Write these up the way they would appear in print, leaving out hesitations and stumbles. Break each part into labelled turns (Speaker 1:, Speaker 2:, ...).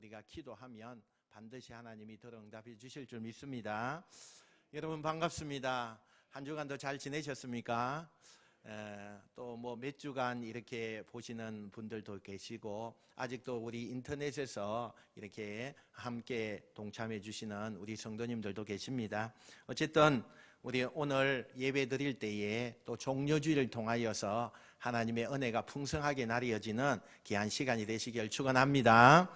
Speaker 1: 우리가 기도하면 반드시 하나님이 들어 응답해 주실 줄 믿습니다. 여러분 반갑습니다. 한 주간도 잘 지내셨습니까? 또 뭐 몇 주간 이렇게 보시는 분들도 계시고 아직도 우리 인터넷에서 이렇게 함께 동참해 주시는 우리 성도님들도 계십니다. 어쨌든 우리 오늘 예배 드릴 때에 또 종려주의를 통하여서 하나님의 은혜가 풍성하게 나뉘어지는 귀한 시간이 되시길 축원합니다.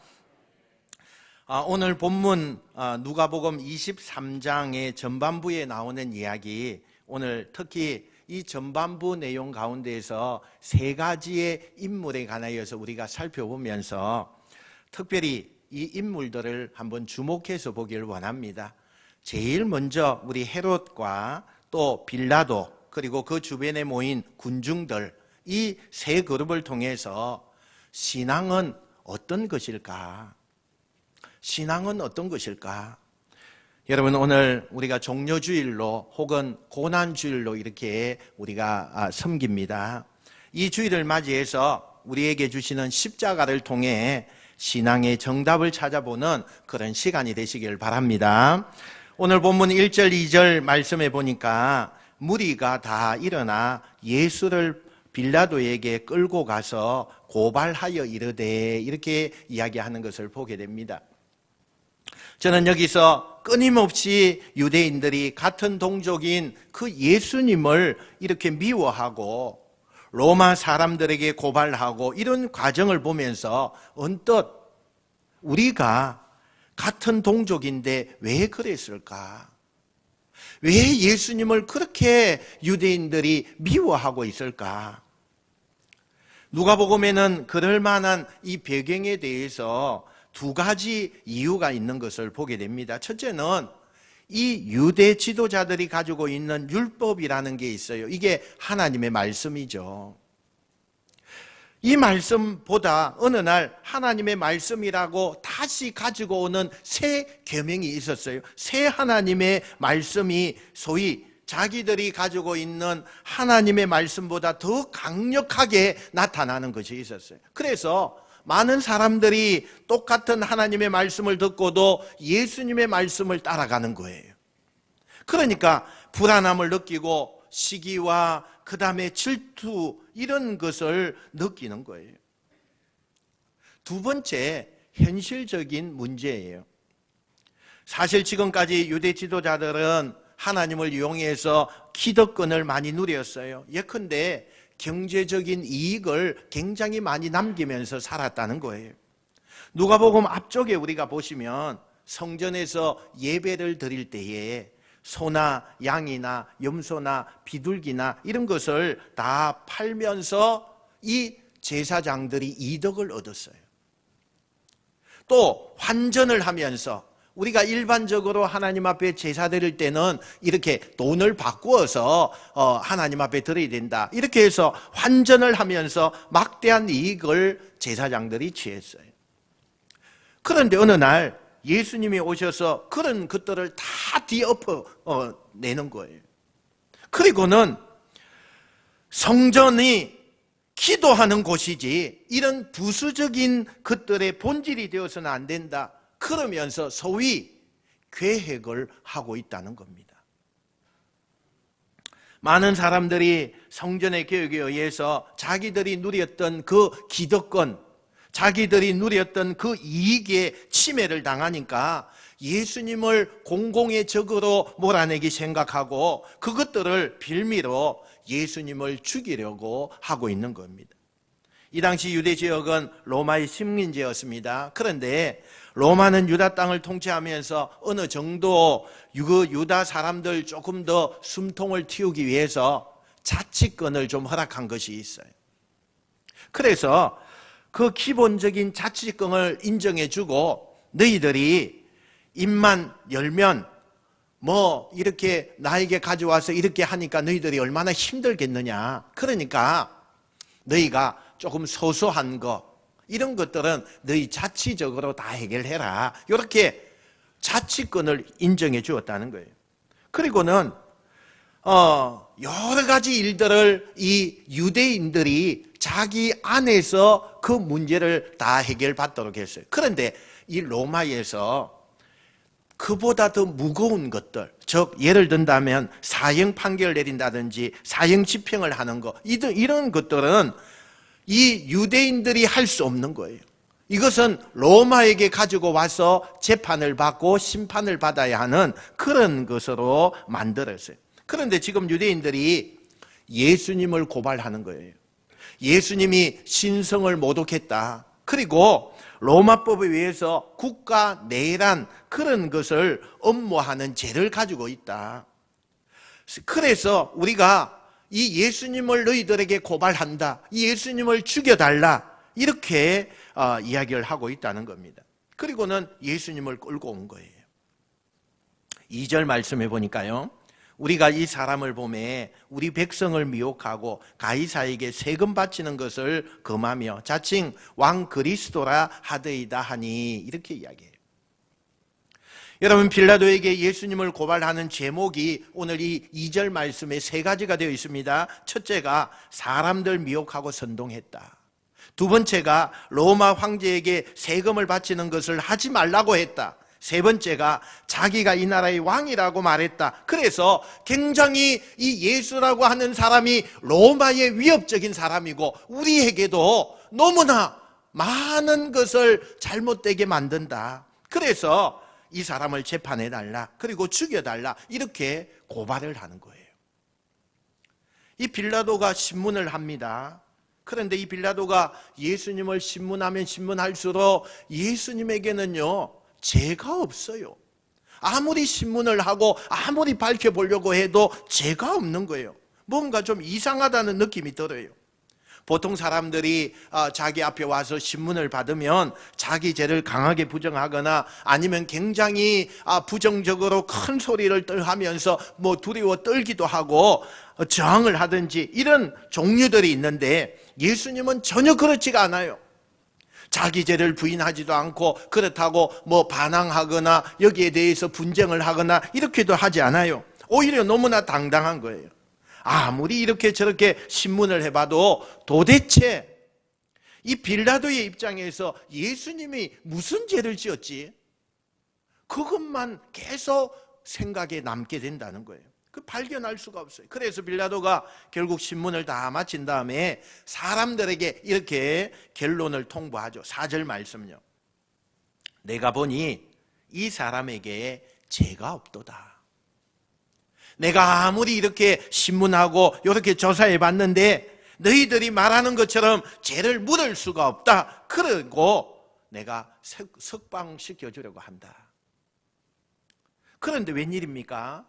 Speaker 1: 오늘 본문 누가복음 23장의 전반부에 나오는 이야기, 오늘 특히 이 전반부 내용 가운데에서 세 가지의 인물에 관하여서 우리가 살펴보면서 특별히 이 인물들을 한번 주목해서 보기를 원합니다. 제일 먼저 우리 헤롯과 또 빌라도 그리고 그 주변에 모인 군중들, 이 세 그룹을 통해서 신앙은 어떤 것일까? 신앙은 어떤 것일까? 여러분, 오늘 우리가 종려주일로 혹은 고난주일로 이렇게 우리가 섬깁니다. 이 주일을 맞이해서 우리에게 주시는 십자가를 통해 신앙의 정답을 찾아보는 그런 시간이 되시길 바랍니다. 오늘 본문 1절, 2절 말씀해 보니까 무리가 다 일어나 예수를 빌라도에게 끌고 가서 고발하여 이르되, 이렇게 이야기하는 것을 보게 됩니다. 저는 여기서 끊임없이 유대인들이 같은 동족인 그 예수님을 이렇게 미워하고 로마 사람들에게 고발하고 이런 과정을 보면서 언뜻 우리가 같은 동족인데 왜 그랬을까? 왜 예수님을 그렇게 유대인들이 미워하고 있을까? 누가복음에는 그럴 만한 이 배경에 대해서 두 가지 이유가 있는 것을 보게 됩니다. 첫째는 이 유대 지도자들이 가지고 있는 율법이라는 게 있어요. 이게 하나님의 말씀이죠. 이 말씀보다 어느 날 하나님의 말씀이라고 다시 가지고 오는 새 계명이 있었어요. 새 하나님의 말씀이 소위 자기들이 가지고 있는 하나님의 말씀보다 더 강력하게 나타나는 것이 있었어요. 그래서 많은 사람들이 똑같은 하나님의 말씀을 듣고도 예수님의 말씀을 따라가는 거예요. 그러니까 불안함을 느끼고 시기와 그 다음에 질투, 이런 것을 느끼는 거예요. 두 번째, 현실적인 문제예요. 사실 지금까지 유대 지도자들은 하나님을 이용해서 기득권을 많이 누렸어요. 예컨대 경제적인 이익을 굉장히 많이 남기면서 살았다는 거예요. 누가복음 앞쪽에 우리가 보시면 성전에서 예배를 드릴 때에 소나 양이나 염소나 비둘기나 이런 것을 다 팔면서 이 제사장들이 이득을 얻었어요. 또 환전을 하면서 우리가 일반적으로 하나님 앞에 제사 드릴 때는 이렇게 돈을 바꾸어서 하나님 앞에 드려야 된다, 이렇게 해서 환전을 하면서 막대한 이익을 제사장들이 취했어요. 그런데 어느 날 예수님이 오셔서 그런 것들을 다 뒤엎어 내는 거예요. 그리고는 성전이 기도하는 곳이지 이런 부수적인 것들의 본질이 되어서는 안 된다, 그러면서 소위 계획을 하고 있다는 겁니다. 많은 사람들이 성전의 계획에 의해서 자기들이 누렸던 그 기득권, 자기들이 누렸던 그 이익에 침해를 당하니까 예수님을 공공의 적으로 몰아내기 생각하고 그것들을 빌미로 예수님을 죽이려고 하고 있는 겁니다. 이 당시 유대 지역은 로마의 식민지였습니다. 그런데 로마는 유다 땅을 통치하면서 어느 정도 유다 사람들 조금 더 숨통을 틔우기 위해서 자치권을 좀 허락한 것이 있어요. 그래서 그 기본적인 자치권을 인정해주고 너희들이 입만 열면 뭐 이렇게 나에게 가져와서 이렇게 하니까 너희들이 얼마나 힘들겠느냐. 그러니까 너희가 조금 소소한 거, 이런 것들은 너희 자치적으로 다 해결해라, 이렇게 자치권을 인정해 주었다는 거예요. 그리고는 여러 가지 일들을 이 유대인들이 자기 안에서 그 문제를 다 해결받도록 했어요. 그런데 이 로마에서 그보다 더 무거운 것들, 즉 예를 든다면 사형 판결을 내린다든지 사형 집행을 하는 것, 이런 것들은 이 유대인들이 할 수 없는 거예요. 이것은 로마에게 가지고 와서 재판을 받고 심판을 받아야 하는 그런 것으로 만들었어요. 그런데 지금 유대인들이 예수님을 고발하는 거예요. 예수님이 신성을 모독했다. 그리고 로마법에 의해서 국가 내란 그런 것을 엄모하는 죄를 가지고 있다. 그래서 우리가 이 예수님을 너희들에게 고발한다. 이 예수님을 죽여달라. 이렇게 이야기를 하고 있다는 겁니다. 그리고는 예수님을 끌고 온 거예요. 2절 말씀해 보니까요. 우리가 이 사람을 보매 우리 백성을 미혹하고 가이사에게 세금 바치는 것을 금하며 자칭 왕 그리스도라 하더이다 하니, 이렇게 이야기해요. 여러분, 빌라도에게 예수님을 고발하는 제목이 오늘 이 2절 말씀에 3가지가 되어 있습니다. 첫째가 사람들 미혹하고 선동했다. 두 번째가 로마 황제에게 세금을 바치는 것을 하지 말라고 했다. 세 번째가 자기가 이 나라의 왕이라고 말했다. 그래서 굉장히 이 예수라고 하는 사람이 로마의 위협적인 사람이고 우리에게도 너무나 많은 것을 잘못되게 만든다. 그래서 이 사람을 재판해달라, 그리고 죽여달라, 이렇게 고발을 하는 거예요. 이 빌라도가 신문을 합니다. 그런데 이 빌라도가 예수님을 신문하면 신문할수록 예수님에게는요 죄가 없어요. 아무리 신문을 하고 아무리 밝혀보려고 해도 죄가 없는 거예요. 뭔가 좀 이상하다는 느낌이 들어요. 보통 사람들이 자기 앞에 와서 신문을 받으면 자기 죄를 강하게 부정하거나 아니면 굉장히 부정적으로 큰 소리를 하면서 뭐 두려워 떨기도 하고 저항을 하든지 이런 종류들이 있는데, 예수님은 전혀 그렇지가 않아요. 자기 죄를 부인하지도 않고 그렇다고 뭐 반항하거나 여기에 대해서 분쟁을 하거나 이렇게도 하지 않아요. 오히려 너무나 당당한 거예요. 아무리 이렇게 저렇게 신문을 해봐도 도대체 이 빌라도의 입장에서 예수님이 무슨 죄를 지었지? 그것만 계속 생각에 남게 된다는 거예요. 그 발견할 수가 없어요. 그래서 빌라도가 결국 신문을 다 마친 다음에 사람들에게 이렇게 결론을 통보하죠. 4절 말씀요. 내가 보니 이 사람에게 죄가 없도다. 내가 아무리 이렇게 신문하고 이렇게 조사해 봤는데 너희들이 말하는 것처럼 죄를 물을 수가 없다. 그리고 내가 석방시켜 주려고 한다. 그런데 웬일입니까?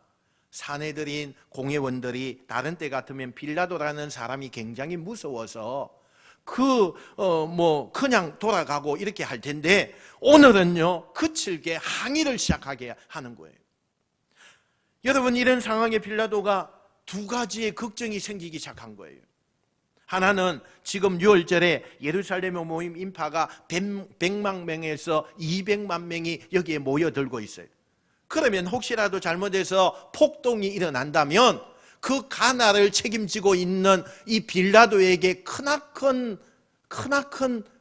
Speaker 1: 사내들인 공회원들이 다른 때 같으면 빌라도라는 사람이 굉장히 무서워서 그냥 돌아가고 이렇게 할 텐데 오늘은요 거칠게 항의를 시작하게 하는 거예요. 여러분, 이런 상황에 빌라도가 2가지의 걱정이 생기기 시작한 거예요. 하나는 지금 6월절에 예루살렘에 모임 인파가 100만 명에서 200만 명이 여기에 모여들고 있어요. 그러면 혹시라도 잘못해서 폭동이 일어난다면 그 가나를 책임지고 있는 이 빌라도에게 크나큰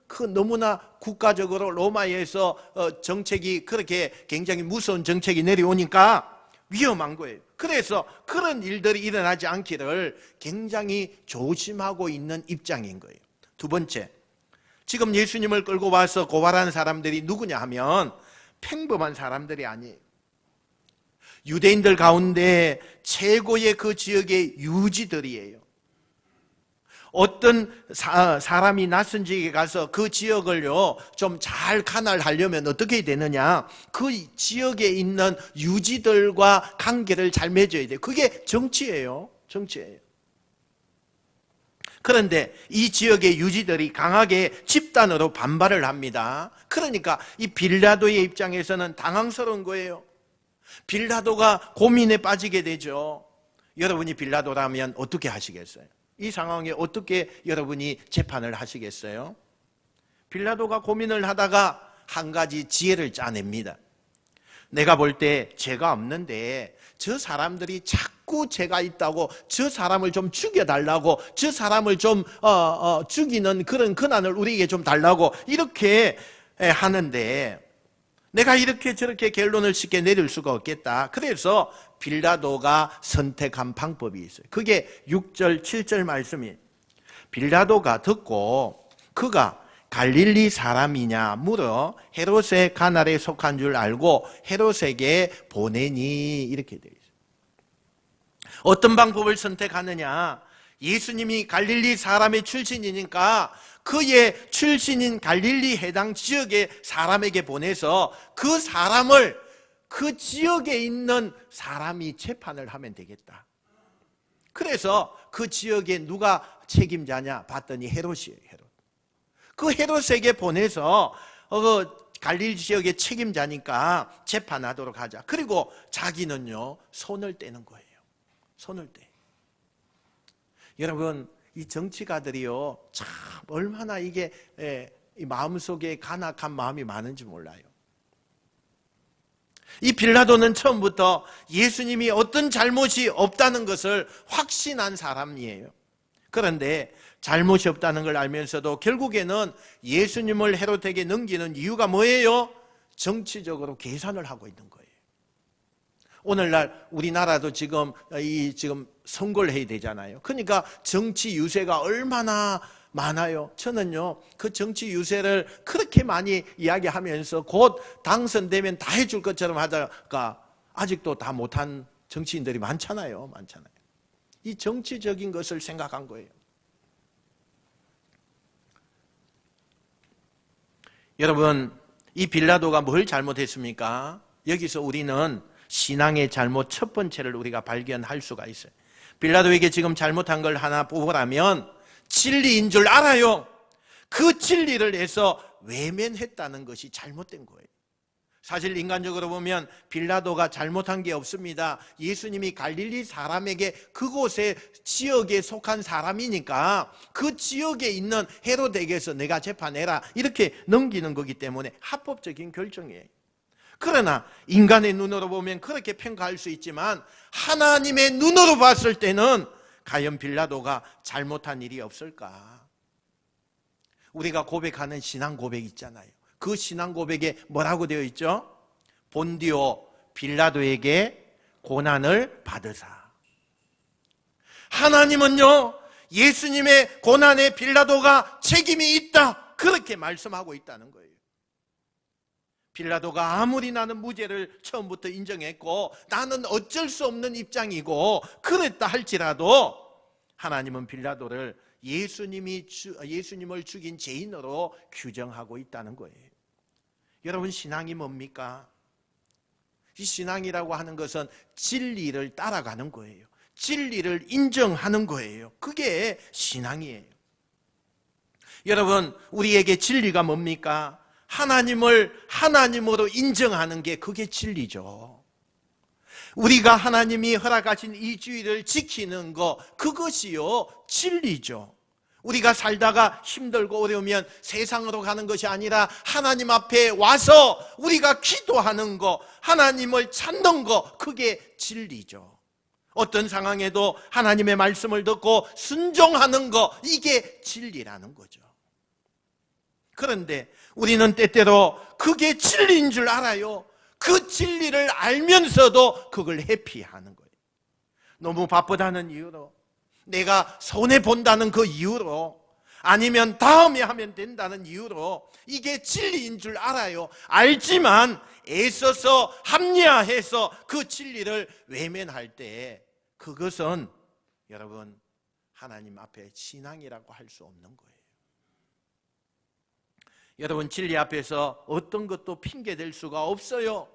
Speaker 1: 그 너무나 국가적으로 로마에서 정책이 그렇게 굉장히 무서운 정책이 내려오니까 위험한 거예요. 그래서 그런 일들이 일어나지 않기를 굉장히 조심하고 있는 입장인 거예요. 두 번째, 지금 예수님을 끌고 와서 고발하는 사람들이 누구냐 하면 평범한 사람들이 아니에요. 유대인들 가운데 최고의 그 지역의 유지들이에요. 어떤 사람이 낯선 지역에 가서 그 지역을요 좀 잘 관할하려면 어떻게 되느냐, 그 지역에 있는 유지들과 관계를 잘 맺어야 돼요. 그게 정치예요. 정치예요. 그런데 이 지역의 유지들이 강하게 집단으로 반발을 합니다. 그러니까 이 빌라도의 입장에서는 당황스러운 거예요. 빌라도가 고민에 빠지게 되죠. 여러분이 빌라도라면 어떻게 하시겠어요? 이 상황에 어떻게 여러분이 재판을 하시겠어요? 빌라도가 고민을 하다가 한 가지 지혜를 짜냅니다. 내가 볼 때 죄가 없는데 저 사람들이 자꾸 자꾸 죄가 있다고 저 사람을 좀 죽여달라고, 저 사람을 좀 죽이는 그런 권한을 우리에게 좀 달라고 이렇게 하는데, 내가 이렇게 저렇게 결론을 쉽게 내릴 수가 없겠다. 그래서 빌라도가 선택한 방법이 있어요. 그게 6절 7절 말씀이, 빌라도가 듣고 그가 갈릴리 사람이냐 물어 헤롯의 관할에 속한 줄 알고 헤롯에게 보내니, 이렇게 되어 있어요. 어떤 방법을 선택하느냐? 예수님이 갈릴리 사람의 출신이니까 그의 출신인 갈릴리 해당 지역의 사람에게 보내서 그 사람을, 그 지역에 있는 사람이 재판을 하면 되겠다. 그래서 그 지역에 누가 책임자냐 봤더니 헤롯이에요. 헤롯. 그 헤롯에게 보내서 갈릴리 지역의 책임자니까 재판하도록 하자. 그리고 자기는요 손을 떼는 거예요. 손을 떼. 여러분, 이 정치가들이요 참 얼마나 이게 이 마음속에 간악한 마음이 많은지 몰라요. 이 빌라도는 처음부터 예수님이 어떤 잘못이 없다는 것을 확신한 사람이에요. 그런데 잘못이 없다는 걸 알면서도 결국에는 예수님을 헤롯에게 넘기는 이유가 뭐예요? 정치적으로 계산을 하고 있는 거예요. 오늘날 우리나라도 지금 선거를 해야 되잖아요. 그러니까 정치 유세가 얼마나 많아요. 저는요 그 정치 유세를 그렇게 많이 이야기하면서 곧 당선되면 다 해줄 것처럼 하다가 아직도 다 못한 정치인들이 많잖아요. 이 정치적인 것을 생각한 거예요. 여러분, 이 빌라도가 뭘 잘못했습니까? 여기서 우리는 신앙의 잘못 첫 번째를 우리가 발견할 수가 있어요. 빌라도에게 지금 잘못한 걸 하나 뽑으라면 진리인 줄 알아요. 그 진리를 해서 외면했다는 것이 잘못된 거예요. 사실 인간적으로 보면 빌라도가 잘못한 게 없습니다. 예수님이 갈릴리 사람에게 그곳의 지역에 속한 사람이니까 그 지역에 있는 헤롯에게서 내가 재판해라 이렇게 넘기는 거기 때문에 합법적인 결정이에요. 그러나 인간의 눈으로 보면 그렇게 평가할 수 있지만 하나님의 눈으로 봤을 때는 과연 빌라도가 잘못한 일이 없을까? 우리가 고백하는 신앙 고백 있잖아요. 그 신앙 고백에 뭐라고 되어 있죠? 본디오 빌라도에게 고난을 받으사. 하나님은요 예수님의 고난에 빌라도가 책임이 있다 그렇게 말씀하고 있다는 거예요. 빌라도가 아무리 나는 무죄를 처음부터 인정했고 나는 어쩔 수 없는 입장이고 그랬다 할지라도 하나님은 빌라도를 예수님을 죽인 죄인으로 규정하고 있다는 거예요. 여러분, 신앙이 뭡니까? 이 신앙이라고 하는 것은 진리를 따라가는 거예요. 진리를 인정하는 거예요. 그게 신앙이에요. 여러분, 우리에게 진리가 뭡니까? 하나님을 하나님으로 인정하는 게 그게 진리죠. 우리가 하나님이 허락하신 이 주의를 지키는 것, 그것이요 진리죠. 우리가 살다가 힘들고 어려우면 세상으로 가는 것이 아니라 하나님 앞에 와서 우리가 기도하는 것, 하나님을 찾는 것, 그게 진리죠. 어떤 상황에도 하나님의 말씀을 듣고 순종하는 것, 이게 진리라는 거죠. 그런데 우리는 때때로 그게 진리인 줄 알아요. 그 진리를 알면서도 그걸 회피하는 거예요. 너무 바쁘다는 이유로, 내가 손해본다는 그 이유로, 아니면 다음에 하면 된다는 이유로 이게 진리인 줄 알아요. 알지만 애써서 합리화해서 그 진리를 외면할 때 그것은 여러분 하나님 앞에 신앙이라고 할 수 없는 거예요. 여러분, 진리 앞에서 어떤 것도 핑계댈 수가 없어요.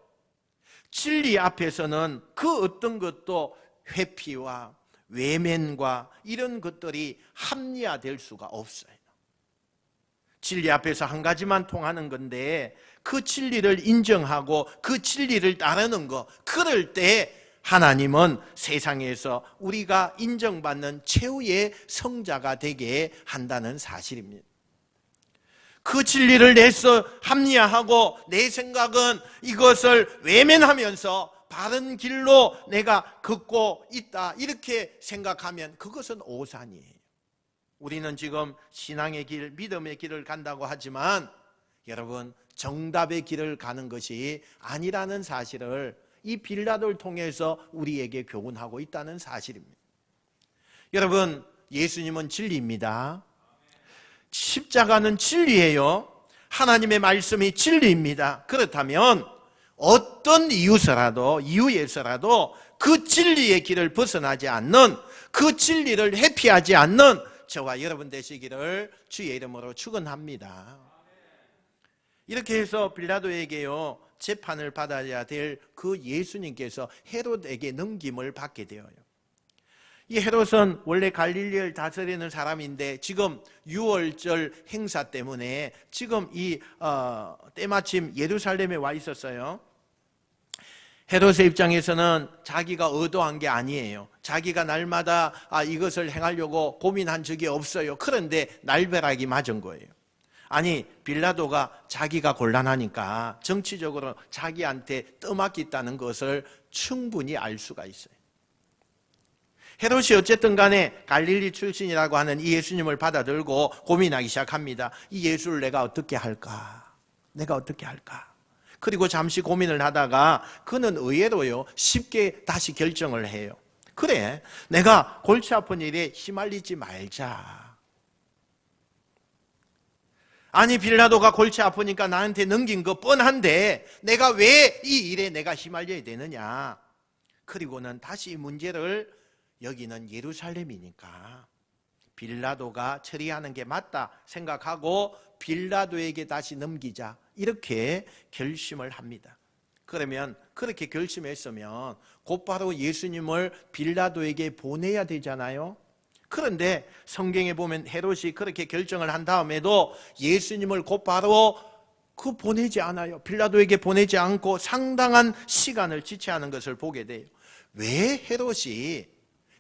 Speaker 1: 진리 앞에서는 그 어떤 것도 회피와 외면과 이런 것들이 합리화될 수가 없어요. 진리 앞에서 한 가지만 통하는 건데 그 진리를 인정하고 그 진리를 따르는 것, 그럴 때 하나님은 세상에서 우리가 인정받는 최후의 성자가 되게 한다는 사실입니다. 그 진리를 내서 합리화하고 내 생각은 이것을 외면하면서 바른 길로 내가 걷고 있다 이렇게 생각하면 그것은 오산이에요. 우리는 지금 신앙의 길, 믿음의 길을 간다고 하지만 여러분 정답의 길을 가는 것이 아니라는 사실을 이 빌라도를 통해서 우리에게 교훈하고 있다는 사실입니다. 여러분 예수님은 진리입니다. 십자가는 진리예요. 하나님의 말씀이 진리입니다. 그렇다면 어떤 이유에서라도 그 진리의 길을 벗어나지 않는, 그 진리를 회피하지 않는 저와 여러분 되시기를 주의 이름으로 축원합니다. 이렇게 해서 빌라도에게요 재판을 받아야 될 그 예수님께서 헤롯에게 넘김을 받게 되어요. 이 헤롯은 원래 갈릴리를 다스리는 사람인데 지금 유월절 행사 때문에 지금 때마침 예루살렘에 와 있었어요. 헤롯의 입장에서는 자기가 의도한 게 아니에요. 자기가 날마다 이것을 행하려고 고민한 적이 없어요. 그런데 날벼락이 맞은 거예요. 아니 빌라도가 자기가 곤란하니까 정치적으로 자기한테 떠맡겼다는 것을 충분히 알 수가 있어요. 헤롯이 어쨌든 간에 갈릴리 출신이라고 하는 이 예수님을 받아들고 고민하기 시작합니다. 이 예수를 내가 어떻게 할까? 내가 어떻게 할까? 그리고 잠시 고민을 하다가 그는 의외로요 쉽게 다시 결정을 해요. 그래, 내가 골치 아픈 일에 휘말리지 말자. 아니 빌라도가 골치 아프니까 나한테 넘긴 거 뻔한데 내가 왜 이 일에 내가 휘말려야 되느냐? 그리고는 다시 이 문제를 여기는 예루살렘이니까 빌라도가 처리하는 게 맞다 생각하고 빌라도에게 다시 넘기자 이렇게 결심을 합니다. 그러면 그렇게 결심했으면 곧바로 예수님을 빌라도에게 보내야 되잖아요. 그런데 성경에 보면 헤롯이 그렇게 결정을 한 다음에도 예수님을 곧바로 보내지 않아요. 빌라도에게 보내지 않고 상당한 시간을 지체하는 것을 보게 돼요. 왜 헤롯이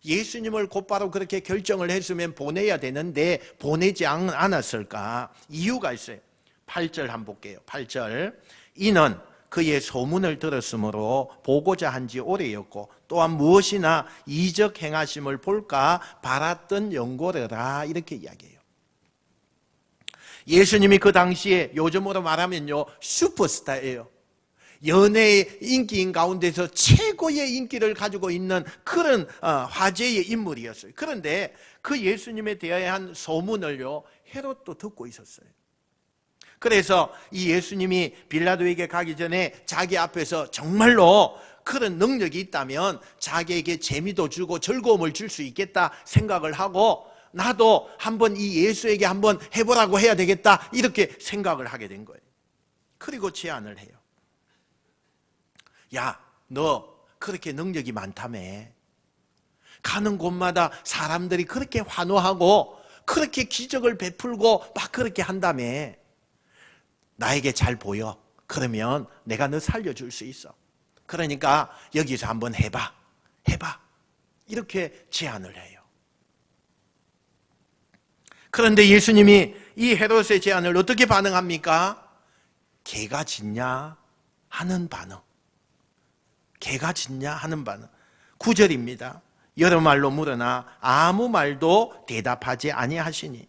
Speaker 1: 예수님을 곧바로 그렇게 결정을 했으면 보내야 되는데 보내지 않았을까? 이유가 있어요. 8절 한번 볼게요. 8절. 이는 그의 소문을 들었으므로 보고자 한 지 오래였고 또한 무엇이나 이적 행하심을 볼까 바랐던 연고래라 이렇게 이야기해요. 예수님이 그 당시에 요즘으로 말하면요 슈퍼스타예요. 연예의 인기인 가운데서 최고의 인기를 가지고 있는 그런 화제의 인물이었어요. 그런데 그 예수님에 대한 소문을요 헤롯도 듣고 있었어요. 그래서 이 예수님이 빌라도에게 가기 전에 자기 앞에서 정말로 그런 능력이 있다면 자기에게 재미도 주고 즐거움을 줄 수 있겠다 생각을 하고 나도 한번 이 예수에게 한번 해보라고 해야 되겠다 이렇게 생각을 하게 된 거예요. 그리고 제안을 해요. 야, 너 그렇게 능력이 많다며. 가는 곳마다 사람들이 그렇게 환호하고 그렇게 기적을 베풀고 막 그렇게 한다며. 나에게 잘 보여. 그러면 내가 너 살려줄 수 있어. 그러니까 여기서 한번 해봐. 이렇게 제안을 해요. 그런데 예수님이 이 헤롯의 제안을 어떻게 반응합니까? 개가 짖냐 하는 반응. 개가 짖냐 하는 반응. 9절입니다. 여러 말로 물으나 아무 말도 대답하지 아니하시니.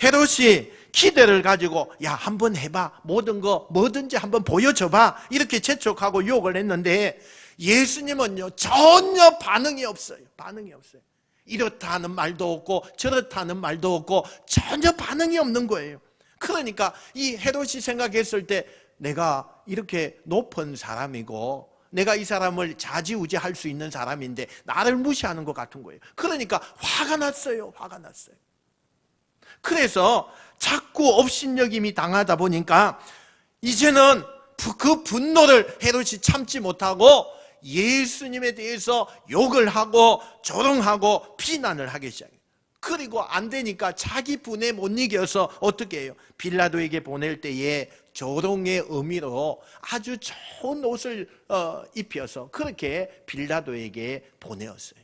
Speaker 1: 헤롯이 기대를 가지고 야 한번 해봐. 모든 거 뭐든지 한번 보여줘봐. 이렇게 재촉하고 유혹을 했는데 예수님은요 전혀 반응이 없어요. 이렇다 하는 말도 없고 저렇다 하는 말도 없고 전혀 반응이 없는 거예요. 그러니까 이 헤롯이 생각했을 때 내가 이렇게 높은 사람이고 내가 이 사람을 좌지우지할 수 있는 사람인데 나를 무시하는 것 같은 거예요. 그러니까 화가 났어요. 그래서 자꾸 업신여김이 당하다 보니까 이제는 그 분노를 헤롯이 참지 못하고 예수님에 대해서 욕을 하고 조롱하고 비난을 하기 시작해요. 그리고 안 되니까 자기 분에 못 이겨서 어떻게 해요? 빌라도에게 보낼 때에 조롱의 의미로 아주 좋은 옷을 입혀서 그렇게 빌라도에게 보내었어요.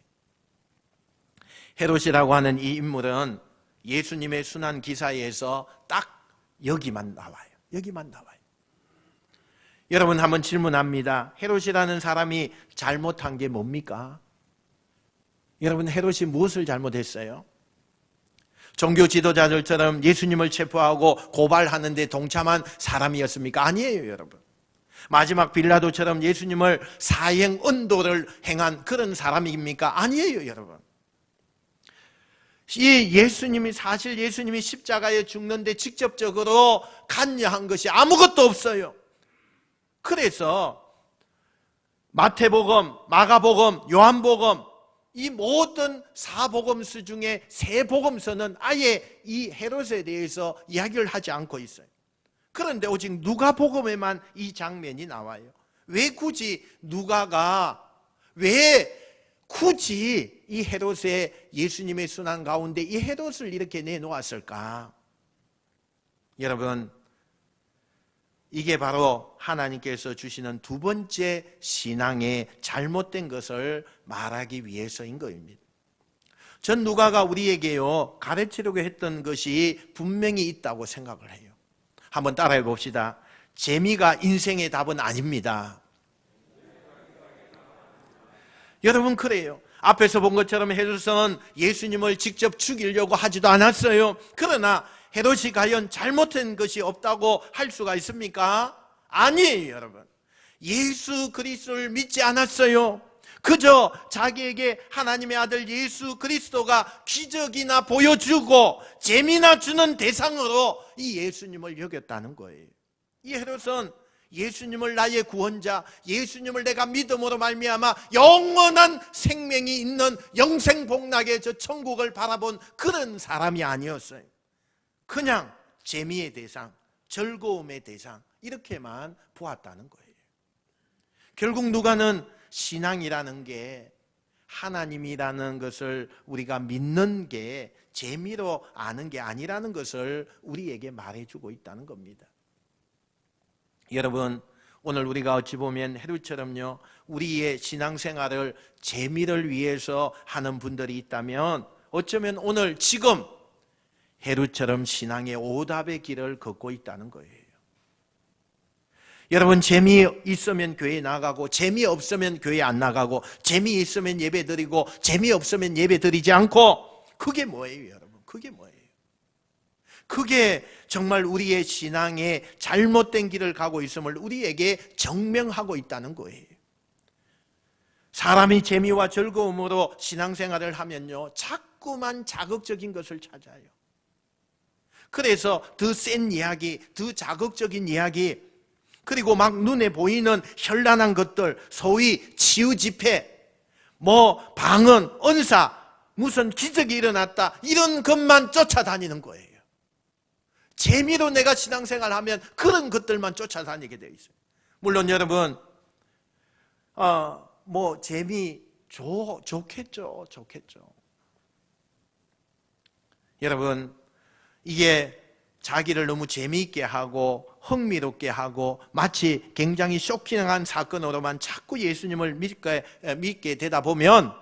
Speaker 1: 헤롯이라고 하는 이 인물은 예수님의 순환 기사에서 딱 여기만 나와요. 여러분 한번 질문합니다. 헤롯이라는 사람이 잘못한 게 뭡니까? 여러분 헤롯이 무엇을 잘못했어요? 종교 지도자들처럼 예수님을 체포하고 고발하는 데 동참한 사람이었습니까? 아니에요, 여러분. 마지막 빌라도처럼 예수님을 사형 언도를 행한 그런 사람입니까? 아니에요, 여러분. 이 예수님이 사실 예수님이 십자가에 죽는데 직접적으로 관여한 것이 아무것도 없어요. 그래서 마태복음, 마가복음, 요한복음 이 모든 사복음서 중에 세 복음서는 아예 이 헤롯에 대해서 이야기를 하지 않고 있어요. 그런데 오직 누가복음에만 이 장면이 나와요. 왜 굳이 누가가 왜 굳이 이 헤롯의 예수님의 순환 가운데 이 헤롯을 이렇게 내놓았을까? 여러분, 이게 바로 하나님께서 주시는 두 번째 신앙의 잘못된 것을 말하기 위해서인 것입니다. 전 누가가 우리에게요 가르치려고 했던 것이 분명히 있다고 생각을 해요. 한번 따라해 봅시다. 재미가 인생의 답은 아닙니다. 여러분 그래요. 앞에서 본 것처럼 헤롯은 예수님을 직접 죽이려고 하지도 않았어요. 그러나 헤롯이 과연 잘못한 것이 없다고 할 수가 있습니까? 아니에요, 여러분. 예수 그리스도를 믿지 않았어요. 그저 자기에게 하나님의 아들 예수 그리스도가 기적이나 보여주고 재미나 주는 대상으로 이 예수님을 여겼다는 거예요. 이 헤롯은 예수님을 나의 구원자, 예수님을 내가 믿음으로 말미암아 영원한 생명이 있는 영생복락의 저 천국을 바라본 그런 사람이 아니었어요. 그냥 재미의 대상, 즐거움의 대상 이렇게만 보았다는 거예요. 결국 누가는 신앙이라는 게 하나님이라는 것을 우리가 믿는 게 재미로 아는 게 아니라는 것을 우리에게 말해주고 있다는 겁니다. 여러분, 오늘 우리가 어찌 보면 헤롯처럼요 우리의 신앙생활을 재미를 위해서 하는 분들이 있다면 어쩌면 오늘 지금 헤롯처럼 신앙의 오답의 길을 걷고 있다는 거예요. 여러분, 재미있으면 교회 나가고 재미없으면 교회 안 나가고 재미있으면 예배 드리고 재미없으면 예배 드리지 않고 그게 뭐예요, 여러분? 그게 뭐예요? 그게 정말 우리의 신앙에 잘못된 길을 가고 있음을 우리에게 증명하고 있다는 거예요. 사람이 재미와 즐거움으로 신앙생활을 하면요 자꾸만 자극적인 것을 찾아요. 그래서 더 센 이야기, 더 자극적인 이야기, 그리고 막 눈에 보이는 현란한 것들, 소위 치유 집회, 뭐 방언, 은사, 무슨 기적이 일어났다 이런 것만 쫓아다니는 거예요. 재미로 내가 신앙생활하면 그런 것들만 쫓아다니게 돼 있어요. 물론 여러분, 뭐 재미 좋겠죠. 여러분, 이게 자기를 너무 재미있게 하고 흥미롭게 하고 마치 굉장히 쇼킹한 사건으로만 자꾸 예수님을 믿게 되다 보면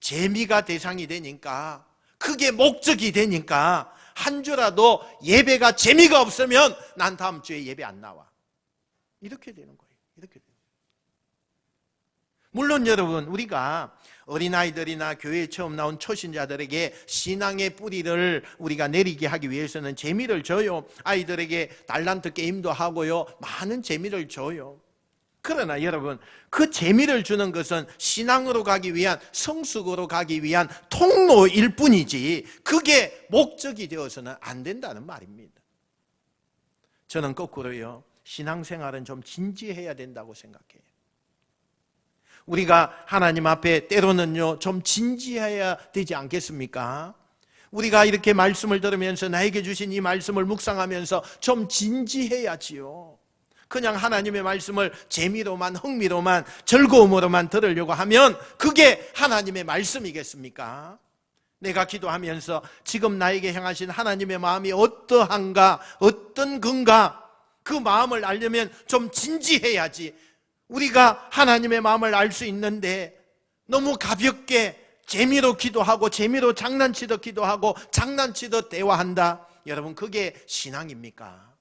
Speaker 1: 재미가 대상이 되니까 그게 목적이 되니까 한 주라도 예배가 재미가 없으면 난 다음 주에 예배 안 나와. 이렇게 되는 거예요. 이렇게 되는 거예요. 물론 여러분, 우리가 어린아이들이나 교회에 처음 나온 초신자들에게 신앙의 뿌리를 우리가 내리게 하기 위해서는 재미를 줘요. 아이들에게 달란트 게임도 하고요. 많은 재미를 줘요. 그러나 여러분, 그 재미를 주는 것은 신앙으로 가기 위한, 성숙으로 가기 위한 통로일 뿐이지 그게 목적이 되어서는 안 된다는 말입니다. 저는 거꾸로요, 신앙생활은 좀 진지해야 된다고 생각해요. 우리가 하나님 앞에 때로는요 좀 진지해야 되지 않겠습니까? 우리가 이렇게 말씀을 들으면서 나에게 주신 이 말씀을 묵상하면서 좀 진지해야지요. 그냥 하나님의 말씀을 재미로만, 흥미로만, 즐거움으로만 들으려고 하면 그게 하나님의 말씀이겠습니까? 내가 기도하면서 지금 나에게 향하신 하나님의 마음이 어떠한가, 어떤 건가, 그 마음을 알려면 좀 진지해야지. 우리가 하나님의 마음을 알 수 있는데 너무 가볍게 재미로 기도하고 재미로 장난치듯 기도하고 장난치듯 대화한다. 여러분, 그게 신앙입니까?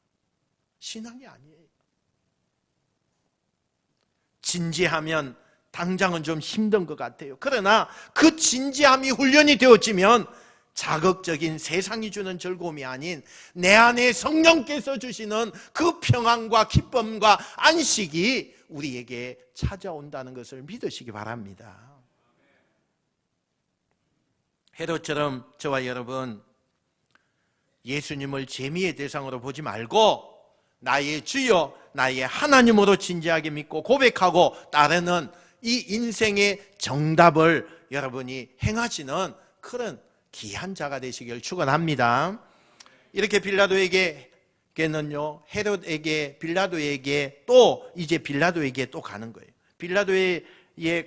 Speaker 1: 신앙이 아니에요. 진지하면 당장은 좀 힘든 것 같아요. 그러나 그 진지함이 훈련이 되어지면 자극적인 세상이 주는 즐거움이 아닌 내 안에 성령께서 주시는 그 평안과 기쁨과 안식이 우리에게 찾아온다는 것을 믿으시기 바랍니다. 헤롯처럼 저와 여러분 예수님을 재미의 대상으로 보지 말고 나의 주여, 나의 하나님으로 진지하게 믿고 고백하고 따르는 이 인생의 정답을 여러분이 행하시는 그런 귀한 자가 되시길 축원합니다. 이렇게 빌라도에게는요, 헤롯에게 빌라도에게 또 이제 빌라도에게 또 가는 거예요. 빌라도의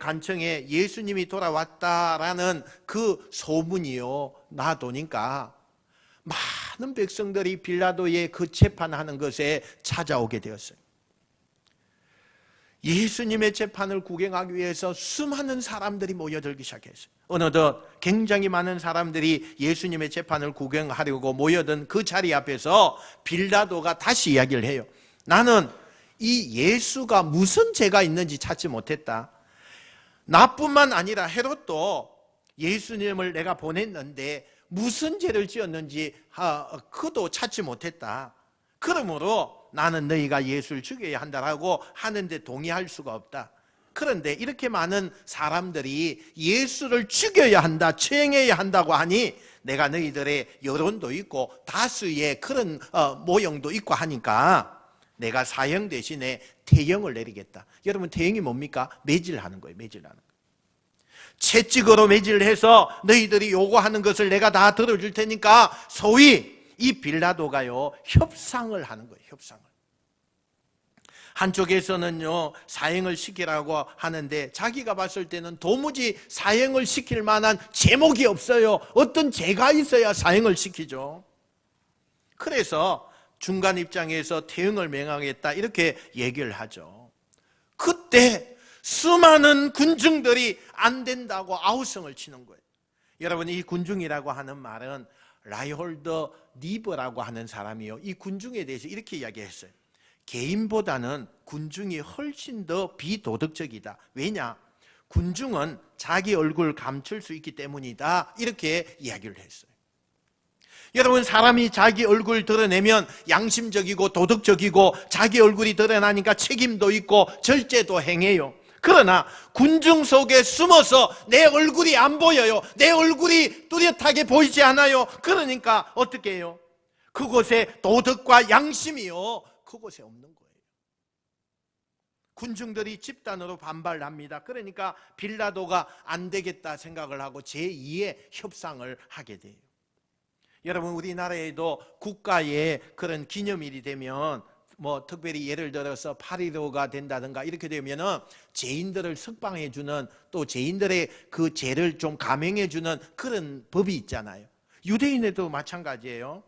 Speaker 1: 간청에 예수님이 돌아왔다라는 그 소문이요 나도니까 많은 백성들이 빌라도의 그 재판하는 것에 찾아오게 되었어요. 예수님의 재판을 구경하기 위해서 수많은 사람들이 모여들기 시작했어요. 어느덧 굉장히 많은 사람들이 예수님의 재판을 구경하려고 모여든 그 자리 앞에서 빌라도가 다시 이야기를 해요. 나는 이 예수가 무슨 죄가 있는지 찾지 못했다. 나뿐만 아니라 헤롯도 예수님을 내가 보냈는데 무슨 죄를 지었는지 그도 찾지 못했다. 그러므로 나는 너희가 예수를 죽여야 한다라고 하는데 동의할 수가 없다. 그런데 이렇게 많은 사람들이 예수를 죽여야 한다, 처형해야 한다고 하니 내가 너희들의 여론도 있고 다수의 그런 모형도 있고 하니까 내가 사형 대신에 태형을 내리겠다. 여러분 태형이 뭡니까? 매질하는 거예요. 매질하는 거예요. 채찍으로 매질해서 너희들이 요구하는 것을 내가 다 들어줄 테니까 소위 이 빌라도가요 협상을 하는 거예요. 협상을. 한쪽에서는요 사형을 시키라고 하는데 자기가 봤을 때는 도무지 사형을 시킬 만한 제목이 없어요. 어떤 죄가 있어야 사형을 시키죠. 그래서 중간 입장에서 태형을 명하겠다 이렇게 얘기를 하죠. 그때 수많은 군중들이 안 된다고 아우성을 치는 거예요. 여러분 이 군중이라고 하는 말은 라이홀드 니버라고 하는 사람이요 이 군중에 대해서 이렇게 이야기했어요. 개인보다는 군중이 훨씬 더 비도덕적이다. 왜냐? 군중은 자기 얼굴 감출 수 있기 때문이다. 이렇게 이야기를 했어요. 여러분 사람이 자기 얼굴 드러내면 양심적이고 도덕적이고 자기 얼굴이 드러나니까 책임도 있고 절제도 행해요. 그러나 군중 속에 숨어서 내 얼굴이 안 보여요. 내 얼굴이 뚜렷하게 보이지 않아요. 그러니까 어떻게 해요? 그곳에 도덕과 양심이요 그곳에 없는 거예요. 군중들이 집단으로 반발합니다. 그러니까 빌라도가 안 되겠다 생각을 하고 제2의 협상을 하게 돼요. 여러분 우리나라에도 국가의 그런 기념일이 되면 특별히 예를 들어서 8.15가 된다든가 이렇게 되면은 죄인들을 석방해주는 또 죄인들의 그 죄를 좀 감형해주는 그런 법이 있잖아요. 유대인에도 마찬가지예요.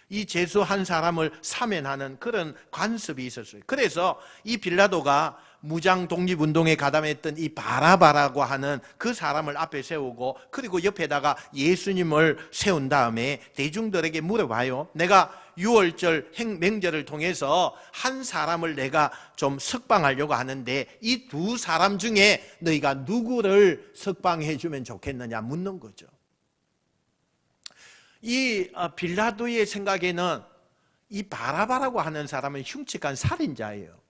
Speaker 1: 이 죄수 한 사람을 사면하는 그런 관습이 있었어요. 그래서 이 빌라도가 무장 독립운동에 가담했던 이 바라바라고 하는 그 사람을 앞에 세우고 그리고 옆에다가 예수님을 세운 다음에 대중들에게 물어봐요. 내가 6월절 명절을 통해서 한 사람을 내가 좀 석방하려고 하는데 이 두 사람 중에 너희가 누구를 석방해 주면 좋겠느냐 묻는 거죠. 이 빌라도의 생각에는 이 바라바라고 하는 사람은 흉측한 살인자예요.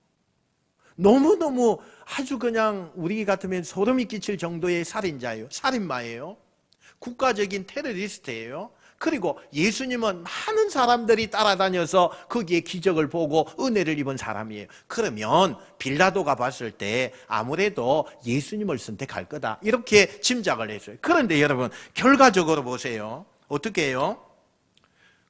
Speaker 1: 너무너무 아주 그냥 우리 같으면 소름이 끼칠 정도의 살인자예요. 살인마예요. 국가적인 테러리스트예요. 그리고 예수님은 많은 사람들이 따라다녀서 거기에 기적을 보고 은혜를 입은 사람이에요. 그러면 빌라도가 봤을 때 아무래도 예수님을 선택할 거다 이렇게 짐작을 했어요. 그런데 여러분 결과적으로 보세요. 어떻게 해요?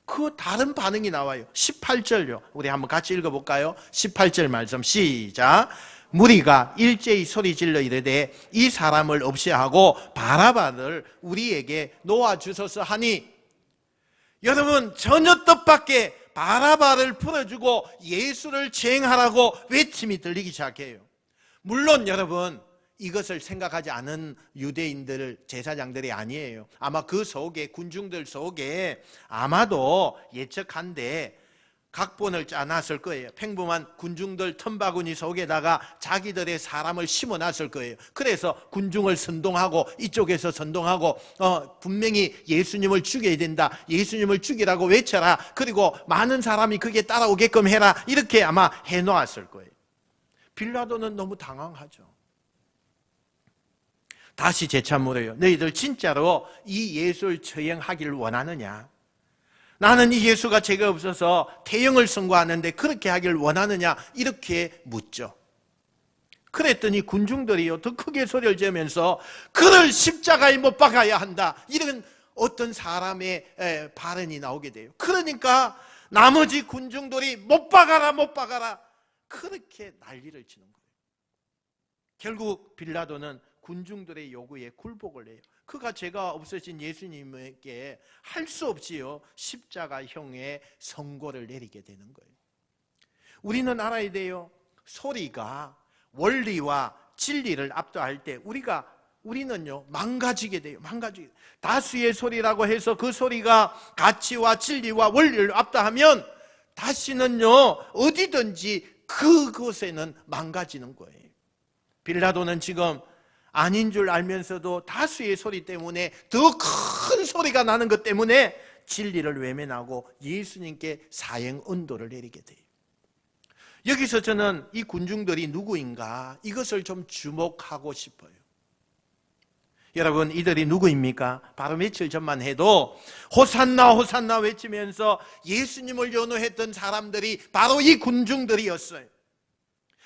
Speaker 1: 그 다른 반응이 나와요. 18절요. 우리 한번 같이 읽어볼까요? 18절 말씀 시작. 무리가 일제히 소리질러 이르되 이 사람을 없애하고 바라바를 우리에게 놓아주소서 하니, 여러분 전혀 뜻밖의 바라바를 풀어주고 예수를 처형하라고 외침이 들리기 시작해요. 물론 여러분 이것을 생각하지 않은 유대인들 제사장들이 아니에요. 아마 그 속에 군중들 속에 아마도 예측한데 각본을 짜놨을 거예요. 평범한 군중들 틈바구니 속에다가 자기들의 사람을 심어놨을 거예요. 그래서 군중을 선동하고 이쪽에서 선동하고 분명히 예수님을 죽여야 된다, 예수님을 죽이라고 외쳐라, 그리고 많은 사람이 그게 따라오게끔 해라, 이렇게 아마 해놓았을 거예요. 빌라도는 너무 당황하죠. 다시 재차 물어요. 너희들 진짜로 이 예수를 처형하기를 원하느냐? 나는 이 예수가 죄가 없어서 태형을 선고하는데 그렇게 하기를 원하느냐? 이렇게 묻죠. 그랬더니 군중들이요, 더 크게 소리를 지르면서 그를 십자가에 못 박아야 한다, 이런 어떤 사람의 발언이 나오게 돼요. 그러니까 나머지 군중들이 못 박아라, 못 박아라, 그렇게 난리를 치는 거예요. 결국 빌라도는 군중들의 요구에 굴복을 해요. 그가 죄가 없으신 예수님에게 할 수 없이요, 십자가형의 선고를 내리게 되는 거예요. 우리는 알아야 돼요. 소리가 원리와 진리를 압도할 때 우리는요 망가지게 돼요. 망가지게 돼요. 다수의 소리라고 해서 그 소리가 가치와 진리와 원리를 압도하면 다시는요 어디든지 그곳에는 망가지는 거예요. 빌라도는 지금 아닌 줄 알면서도 다수의 소리 때문에, 더 큰 소리가 나는 것 때문에 진리를 외면하고 예수님께 사형 언도를 내리게 돼요. 여기서 저는 이 군중들이 누구인가, 이것을 좀 주목하고 싶어요. 여러분, 이들이 누구입니까? 바로 며칠 전만 해도 호산나 호산나 외치면서 예수님을 연호했던 사람들이 바로 이 군중들이었어요.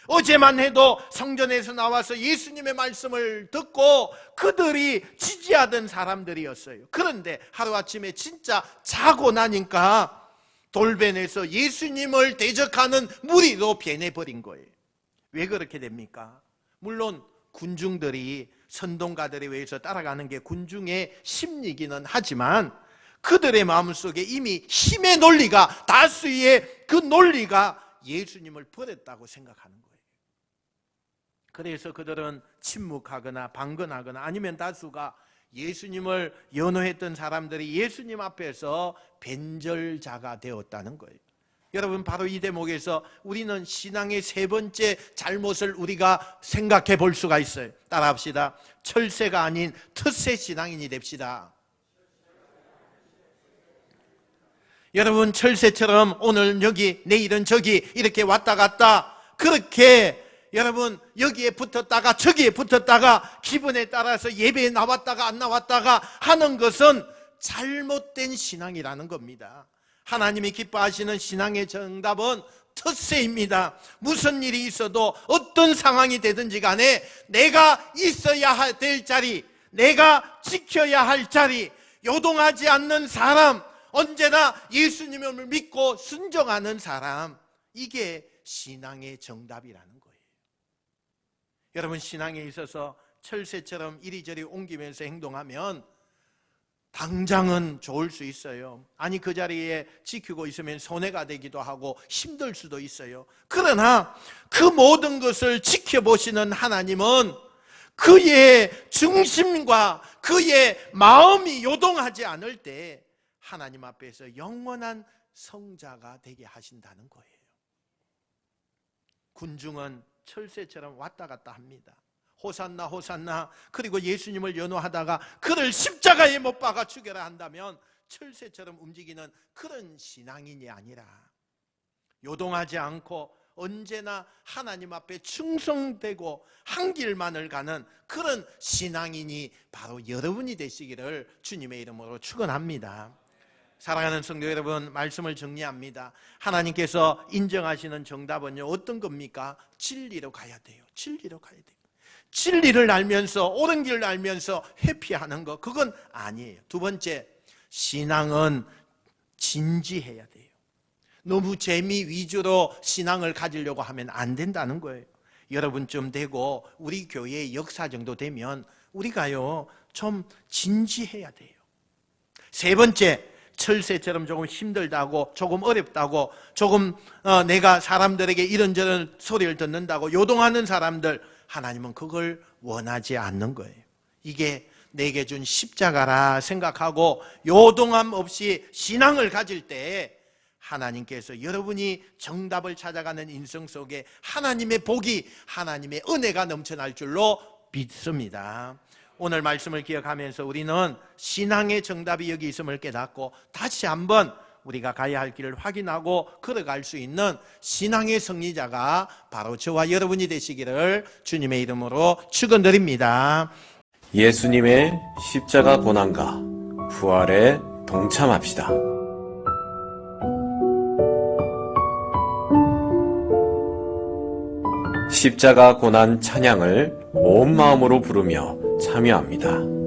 Speaker 1: 어제만 해도 성전에서 나와서 예수님의 말씀을 듣고 그들이 지지하던 사람들이었어요. 그런데 하루아침에 진짜 자고 나니까 돌변해서 예수님을 대적하는 무리로 변해버린 거예요. 왜 그렇게 됩니까? 물론 군중들이 선동가들에 의해서 따라가는 게 군중의 심리기는 하지만 그들의 마음속에 이미 힘의 논리가, 다수의 그 논리가 예수님을 버렸다고 생각하는 거예요. 그래서 그들은 침묵하거나 방관하거나 아니면 다수가 예수님을 연호했던 사람들이 예수님 앞에서 변절자가 되었다는 거예요. 여러분, 바로 이 대목에서 우리는 신앙의 세 번째 잘못을 우리가 생각해 볼 수가 있어요. 따라합시다. 철새가 아닌 텃새 신앙인이 됩시다. 여러분, 철새처럼 오늘 여기 내일은 저기 이렇게 왔다 갔다, 그렇게 여러분 여기에 붙었다가 저기에 붙었다가 기분에 따라서 예배에 나왔다가 안 나왔다가 하는 것은 잘못된 신앙이라는 겁니다. 하나님이 기뻐하시는 신앙의 정답은 텃새입니다. 무슨 일이 있어도 어떤 상황이 되든지 간에 내가 있어야 될 자리, 내가 지켜야 할 자리, 요동하지 않는 사람, 언제나 예수님을 믿고 순종하는 사람, 이게 신앙의 정답이라는 거예요. 여러분, 신앙에 있어서 철새처럼 이리저리 옮기면서 행동하면 당장은 좋을 수 있어요. 아니, 그 자리에 지키고 있으면 손해가 되기도 하고 힘들 수도 있어요. 그러나 그 모든 것을 지켜보시는 하나님은 그의 중심과 그의 마음이 요동하지 않을 때 하나님 앞에서 영원한 성자가 되게 하신다는 거예요. 군중은 철새처럼 왔다 갔다 합니다. 호산나 호산나, 그리고 예수님을 연호하다가 그를 십자가에 못 박아 죽여라 한다면 철새처럼 움직이는 그런 신앙인이 아니라 요동하지 않고 언제나 하나님 앞에 충성되고 한 길만을 가는 그런 신앙인이 바로 여러분이 되시기를 주님의 이름으로 축원합니다. 사랑하는 성도 여러분, 말씀을 정리합니다. 하나님께서 인정하시는 정답은요, 어떤 겁니까? 진리로 가야 돼요. 진리로 가야 돼요. 진리를 알면서, 옳은 길을 알면서 회피하는 것, 그건 아니에요. 두 번째, 신앙은 진지해야 돼요. 너무 재미 위주로 신앙을 가지려고 하면 안 된다는 거예요. 여러분쯤 되고 우리 교회의 역사 정도 되면 우리가요 좀 진지해야 돼요. 세 번째, 철새처럼 조금 힘들다고, 조금 어렵다고, 조금 내가 사람들에게 이런저런 소리를 듣는다고 요동하는 사람들, 하나님은 그걸 원하지 않는 거예요. 이게 내게 준 십자가라 생각하고 요동함 없이 신앙을 가질 때 하나님께서 여러분이 정답을 찾아가는 인생 속에 하나님의 복이, 하나님의 은혜가 넘쳐날 줄로 믿습니다. 오늘 말씀을 기억하면서 우리는 신앙의 정답이 여기 있음을 깨닫고 다시 한번 우리가 가야 할 길을 확인하고 걸어갈 수 있는 신앙의 승리자가 바로 저와 여러분이 되시기를 주님의 이름으로 축원드립니다.
Speaker 2: 예수님의 십자가 고난과 부활에 동참합시다. 십자가 고난 찬양을 온 마음으로 부르며 참여합니다.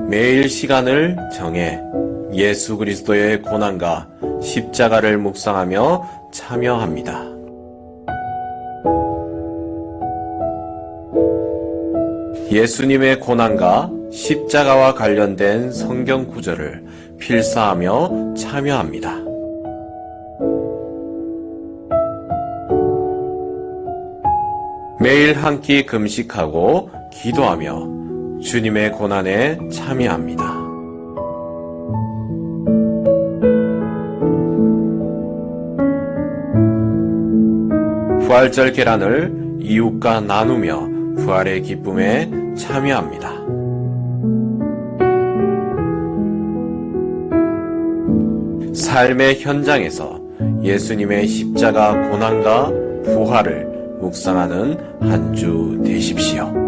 Speaker 2: 매일 시간을 정해 예수 그리스도의 고난과 십자가를 묵상하며 참여합니다. 예수님의 고난과 십자가와 관련된 성경 구절을 필사하며 참여합니다. 매일 한 끼 금식하고 기도하며 주님의 고난에 참여합니다. 부활절 계란을 이웃과 나누며 부활의 기쁨에 참여합니다. 삶의 현장에서 예수님의 십자가 고난과 부활을 묵상하는 한 주 되십시오.